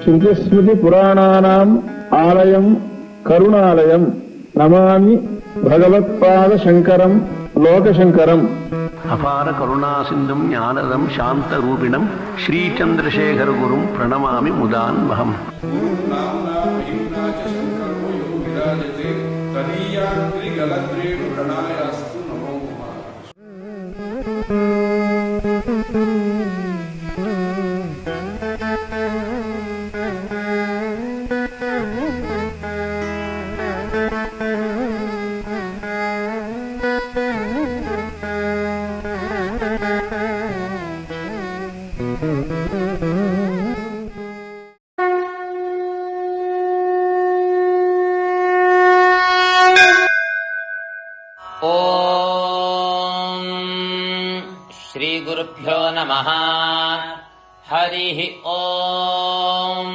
ಶ್ರುತಿಸ್ಮೃತಿ ಪುರಾಣಾನಾಂ ಆಲಯಂ ಕರುಣಾಲಯಂ ನಮಾಮಿ ಭಗವತ್ಪಾದ ಶಂಕರಂ ಲೋಕಶಂಕರಂ. ಅಪಾರ ಕರುಣಾ ಸಿಂಧುಂ ಜ್ಞಾನದಂ ಶಾಂತರೂಪಿಣಂ ಶ್ರೀಚಂದ್ರಶೇಖರ ಗುರುಂ ಪ್ರಣಮಾಮಿ ಮುದಾನ್ವಹಂ. ಶ್ರೀಗುರುಭ್ಯೋ ನಮಃ. ಹರಿಃ ಓಂ.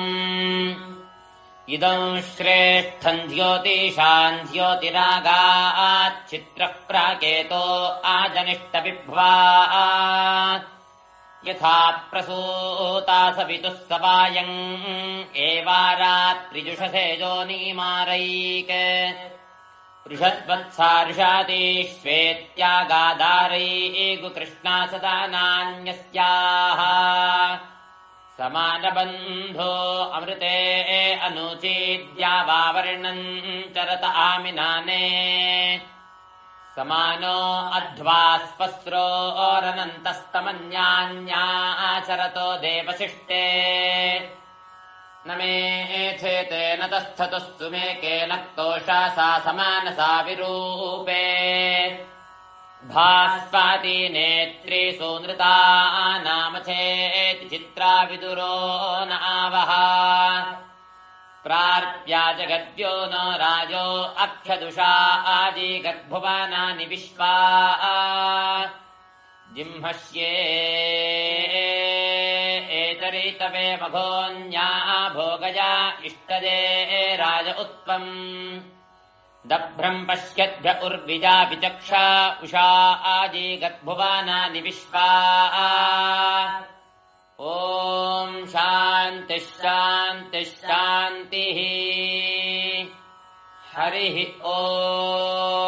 ಇದಂ ಶ್ರೇಷ್ಠಂ ಜ್ಯೋತಿಷಾಂ ಜ್ಯೋತಿರಾಗಾತ್ ಚಿತ್ರಃ ಪ್ರಾಕೇತೋ ಆಜನಿಷ್ಟವಿಭ್ವಾತ್ ಯಥಾ ಪ್ರಸೂತಾ ಸವಿತುಃ ಸವಾಯಂ ಏವಾರಾತ್ರಿಜುಷಸೇ ಯೋನಿಮಾರೈಕ್ ಋಷದ್ವತ್ಸಾರ್ಷಾತಿ ಶ್ವೇತ್ಯಾಗಾದಾರೈಗು ಕೃಷ್ಣಾ ಸದಾ ನಾನ್ಯಸ್ಯಾಃ ಸಮಾನಬಂಧೋ ಅಮೃತೆ ಅನುಚೀದ್ಯಾವಾವರ್ಣಂ ಚರತ ಆಮಿನಾನೇ ಸಮಾನೋ ಅಧ್ವಾಸ್ಪಸ್ರೋ ಓರನಂತಸ್ತಮನ್ಯಾನ್ಯಾಚರತೋ ದೇವಶಿಷ್ಟೇ ನ ಮೇ ಛೇತೆ ನ ತಸ್ಥತುಸ್ತು ಮೇ ಕೇನಕ್ತೋಷಾ ಸಾ ಸಮಾನಸಾ ವಿರೂಪೇ ಭಾಸ್ವಾತಿ ನೇತ್ರಿ ಸೂನೃತಾ ನಾಮಛೇತಿ ಚಿತ್ರಾ ವಿದುರೋ ನಾವಹ ಪ್ರಾರ್ಪ್ಯಾ ಜಗದ್ಯೋ ನ ರಾಜೋ ಅಕ್ಷದುಷಾ ಆಜೀಗದ್ಭುವನಾನಿ ವಿಶ್ವಾ ಜಿಂಹಶ್ಯೇ ಏತರಿತವೇ ಮಘೋನ್ಯಾ ಭೋಗಜ ಇಷ್ಟದೇ ರಾಜ ಉತ್ವಂ ದಭ್ರಂ ಪಶ್ಯದ್ಭ್ಯ ಉರ್ವಿಜಾ ವಿಚಕ್ಷಾ ಉಷಾ ಆಜೀಗದ್ಭುವನಾನಿ ವಿಶ್ವಾ. ಓಂ ಶಾಂತಿ ಶಾಂತಿ ಶಾಂತಿ. ಹರಿಃ ಓಂ.